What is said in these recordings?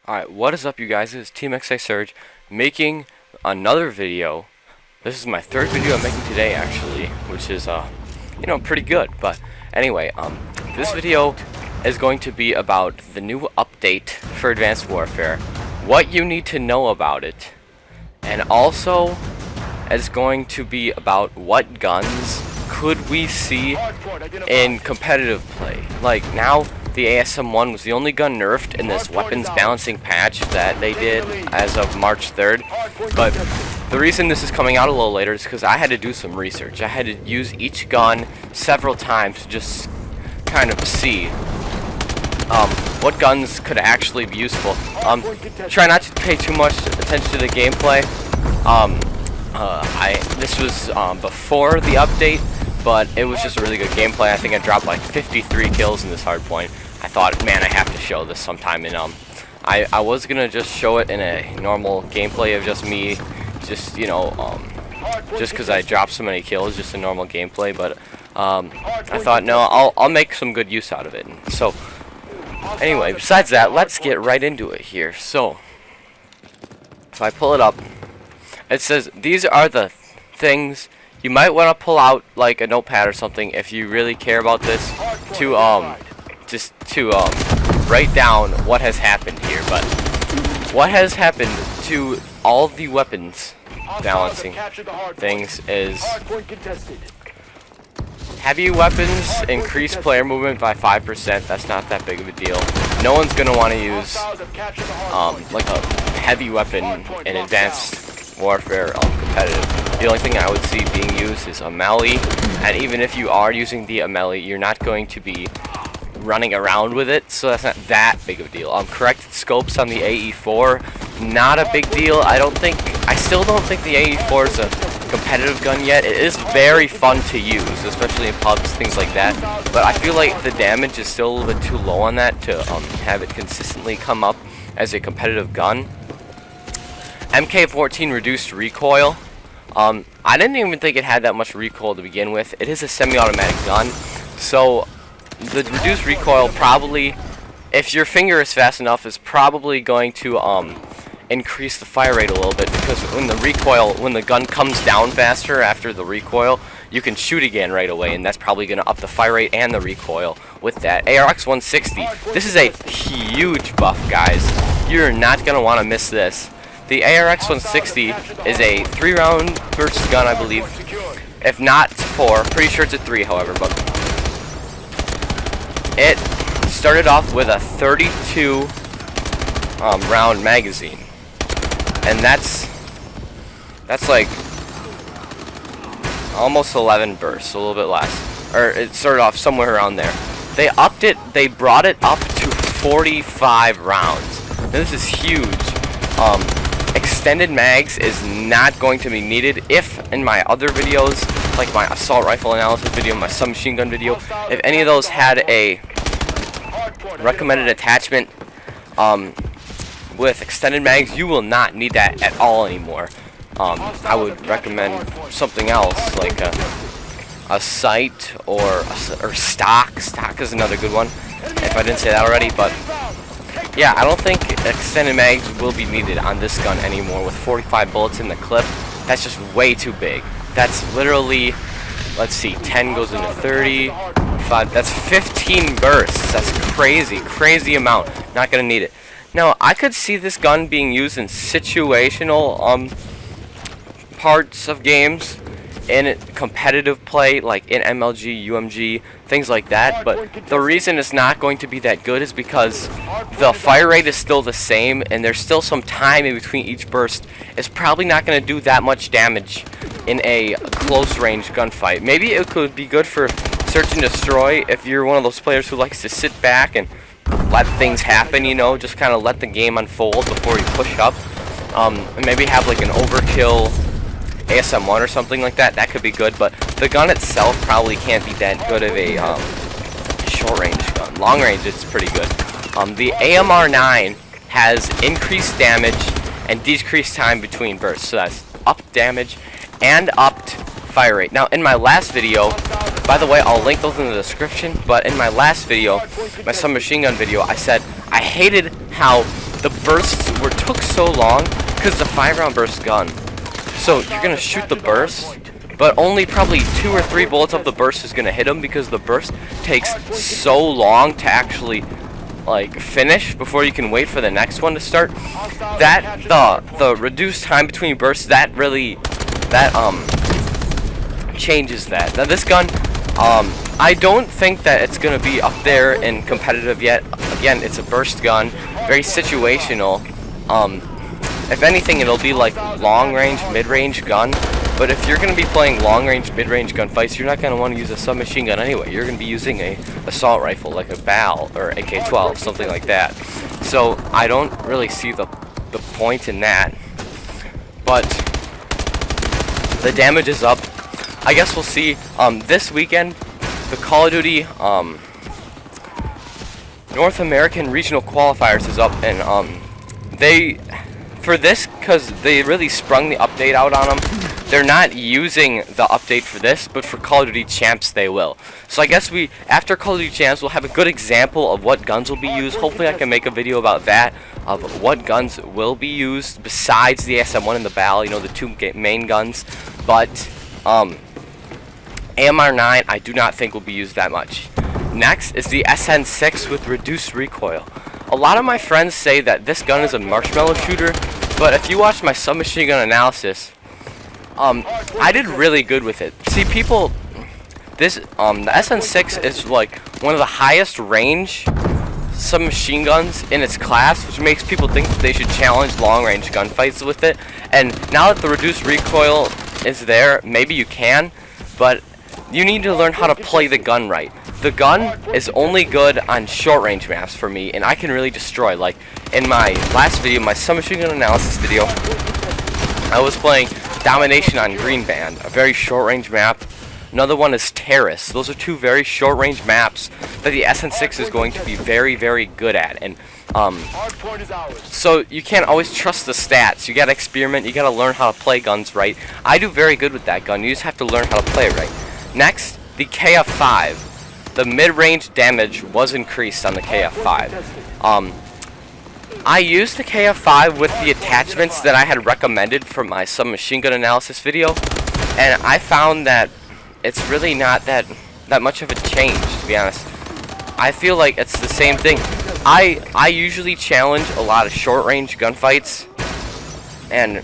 Alright, what is up you guys? This is TMxA Surge making another video. This is my third video I'm making today actually, which is pretty good. But anyway, this video is going to be about the new update for Advanced Warfare, what you need to know about it, and also is going to be about what guns could we see in competitive play. Like now, the ASM-1 was the only gun nerfed in this weapons balancing patch that they did as of March 3rd. But the reason this is coming out a little later is because I had to do some research. I had to use each gun several times to just kind of see what guns could actually be useful. Try not to pay too much attention to the gameplay. This was before the update, but it was just a really good gameplay. I think I dropped like 53 kills in this hardpoint. I thought, man, I have to show this sometime. And I was gonna just show it in a normal gameplay of just me, just just because I dropped so many kills, just a normal gameplay. But I thought, no, I'll make some good use out of it. So anyway, besides that, let's get right into it here. So if I pull it up, it says these are the things you might want to pull out, like a notepad or something, if you really care about this, to write down what has happened here. But what has happened to all the weapons balancing things is heavy weapons increase player movement by 5%. That's not that big of a deal. No one's gonna want to use like a heavy weapon in Advanced Warfare competitive. The only thing I would see being used is a melee, and even if you are using the melee, you're not going to be running around with it, so that's not that big of a deal. Corrected scopes on the AE4, not a big deal. I still don't think the AE4 is a competitive gun yet. It is very fun to use, especially in pubs, things like that, but I feel like the damage is still a little bit too low on that to have it consistently come up as a competitive gun. MK14 reduced recoil. I didn't even think it had that much recoil to begin with. It is a semi-automatic gun, so the reduced recoil probably, if your finger is fast enough, is probably going to increase the fire rate a little bit, because when the gun comes down faster after the recoil, you can shoot again right away, and that's probably going to up the fire rate and the recoil with that. ARX-160, this is a huge buff, guys. You're not going to want to miss this. The ARX-160 is a 3-round burst gun, I believe. If not 4, pretty sure it's a 3, however, but it started off with a 32 round magazine, and that's like almost 11 bursts, a little bit less, or it started off somewhere around there. They brought it up to 45 rounds. Now, this is huge. Extended mags is not going to be needed. If in my other videos, like my assault rifle analysis video, my submachine gun video, if any of those had a recommended attachment with extended mags, you will not need that at all anymore. I would recommend something else, like a sight or stock. Stock is another good one, if I didn't say that already. But yeah, I don't think extended mags will be needed on this gun anymore with 45 bullets in the clip. That's just way too big. That's literally, let's see, 10 goes into 30, 5, that's 15 bursts. That's crazy amount. Not gonna need it. Now, I could see this gun being used in situational parts of games, in competitive play, like in MLG, UMG, things like that, but the reason it's not going to be that good is because the fire rate is still the same, and there's still some time in between each burst. It's probably not going to do that much damage in a close range gunfight. Maybe it could be good for search and destroy if you're one of those players who likes to sit back and let things happen, just kind of let the game unfold before you push up, and maybe have like an overkill ASM-1 or something like that. That could be good, but the gun itself probably can't be that good of a short range gun. Long range, it's pretty good. The AMR-9 has increased damage and decreased time between bursts, so that's upped damage and upped fire rate. Now, in my last video, by the way, I'll link those in the description, but in my last video, my submachine gun video, I said I hated how the bursts took so long because it's a 5-round burst gun. So you're gonna shoot the burst, but only probably 2 or 3 bullets of the burst is gonna hit him because the burst takes so long to actually like finish before you can wait for the next one to start. That the reduced time between bursts, that changes that. Now this gun, I don't think that it's gonna be up there in competitive yet. Again, it's a burst gun, very situational. If anything, it'll be like long-range, mid-range gun. But if you're going to be playing long-range, mid-range gunfights, you're not going to want to use a submachine gun anyway. You're going to be using a assault rifle, like a BAL or AK-12, something like that. So I don't really see the point in that. But the damage is up. I guess we'll see. This weekend, the Call of Duty North American Regional Qualifiers is up, and for this, because they really sprung the update out on them, they're not using the update for this, but for Call of Duty Champs they will. So I guess after Call of Duty Champs, we'll have a good example of what guns will be used. Hopefully I can make a video about that, of what guns will be used besides the SM1 and the BAL, you know, the 2 main guns. But AMR9 I do not think will be used that much. Next is the SN6 with reduced recoil. A lot of my friends say that this gun is a marshmallow shooter, but if you watch my submachine gun analysis, I did really good with it. See, the SN6 is like one of the highest range submachine guns in its class, which makes people think that they should challenge long-range gunfights with it. And now that the reduced recoil is there, maybe you can, but you need to learn how to play the gun right. The gun is only good on short-range maps for me, and I can really destroy. Like, in my last video, my submachine gun analysis video, I was playing Domination on Green Band, a very short-range map. Another one is Terrace. Those are 2 very short-range maps that the SN6 is going to be very, very good at. And so you can't always trust the stats. You gotta experiment. You gotta learn how to play guns right. I do very good with that gun. You just have to learn how to play it right. Next, the KF5. The mid-range damage was increased on the KF5. I used the KF5 with the attachments that I had recommended for my submachine gun analysis video, and I found that it's really not that much of a change, to be honest. I feel like it's the same thing. I usually challenge a lot of short-range gunfights and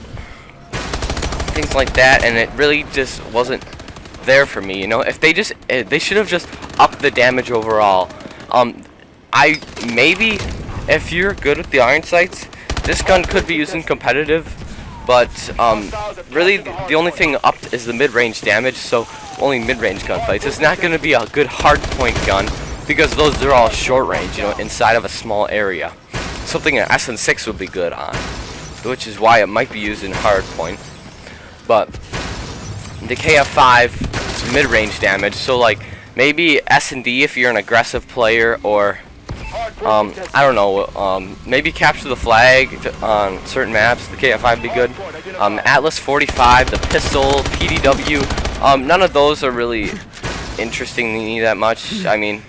things like that, and it really just wasn't there for me, you know. If they should have just upped the damage overall. Maybe if you're good with the iron sights, this gun could be used in competitive, but really the only thing upped is the mid-range damage, so only mid-range gunfights. It's not going to be a good hard point gun because those are all short range, you know, inside of a small area. Something an SN6 would be good on, which is why it might be used in hard point. But the KF5 is mid-range damage, so like maybe S&D if you're an aggressive player, or I don't know, maybe capture the flag on certain maps. The KF5 would be good. Atlas 45, the pistol, PDW, none of those are really interesting to me that much. I mean,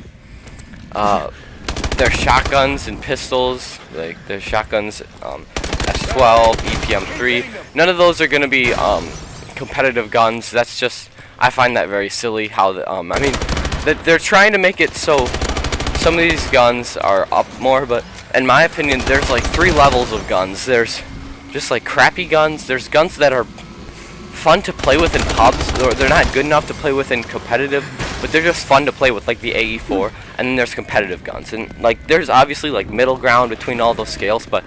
they're shotguns and pistols, like they're shotguns, S12, EPM3. None of those are going to be competitive guns. That's just, I find that very silly how I mean, they're trying to make it so some of these guns are up more, but in my opinion there's like 3 levels of guns. There's just like crappy guns, there's guns that are fun to play with in pubs, or they're not good enough to play with in competitive, but they're just fun to play with, like the AE4, and then there's competitive guns, and like there's obviously like middle ground between all those scales, but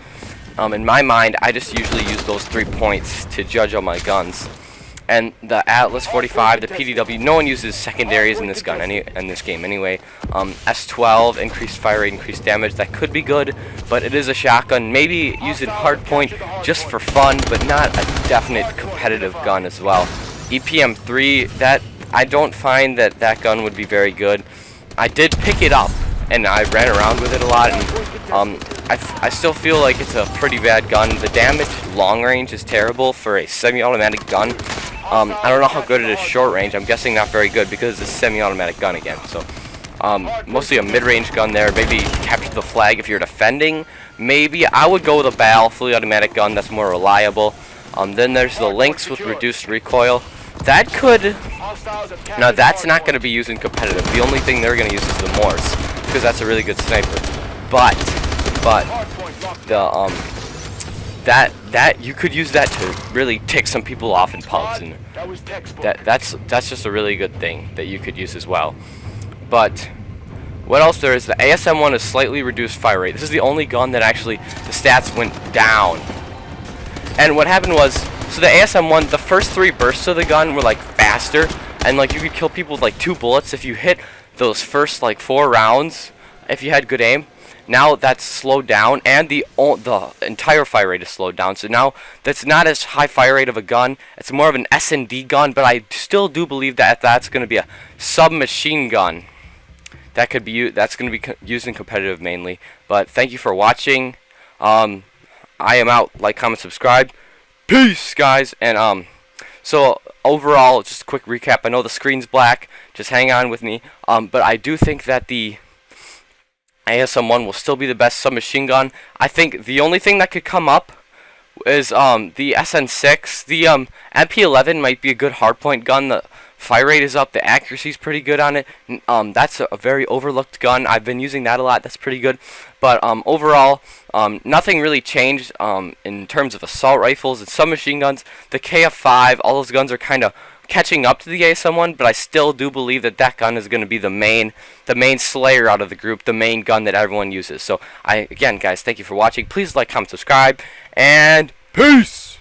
in my mind I just usually use those 3 points to judge all my guns. And the Atlas 45, the PDW, no one uses secondaries in this gun, in this game anyway. S12, increased fire rate, increased damage, that could be good, but it is a shotgun. Maybe use it hard point just for fun, but not a definite competitive gun as well. EPM3, that I don't find that gun would be very good. I did pick it up, and I ran around with it a lot, and I still feel like it's a pretty bad gun. The damage long range is terrible for a semi-automatic gun. I don't know how good it is short range. I'm guessing not very good because it's a semi-automatic gun again. So mostly a mid-range gun there. Maybe capture the flag if you're defending. Maybe I would go with a BAL fully automatic gun. That's more reliable. Then there's the Lynx with reduced recoil. That could. Now that's not going to be used in competitive. The only thing they're going to use is the Morse, because that's a really good sniper. But the that you could use that to really tick some people off in pubs, and that's just a really good thing that you could use as well. But what else there is, the ASM1 is slightly reduced fire rate. This is the only gun that actually the stats went down. And what happened was, so the ASM1, the first 3 bursts of the gun were like faster, and like you could kill people with like 2 bullets if you hit those first like 4 rounds if you had good aim. Now that's slowed down, and the entire fire rate is slowed down. So now that's not as high fire rate of a gun. It's more of an S&D gun, but I still do believe that that's going to be a submachine gun. That could be that's going to be used in competitive mainly. But thank you for watching. I am out. Like, comment, subscribe. Peace, guys. And so overall, just a quick recap. I know the screen's black. Just hang on with me. But I do think that the ASM1 will still be the best submachine gun. I think the only thing that could come up is the SN6. The MP11 might be a good hardpoint gun. The fire rate is up. The accuracy is pretty good on it. That's a very overlooked gun. I've been using that a lot. That's pretty good. But overall, nothing really changed in terms of assault rifles and submachine guns. The KF5, all those guns are kind of catching up to the ASM1, but I still do believe that that gun is going to be the main slayer out of the group, the main gun that everyone uses. So again, guys, thank you for watching. Please like, comment, subscribe, and peace.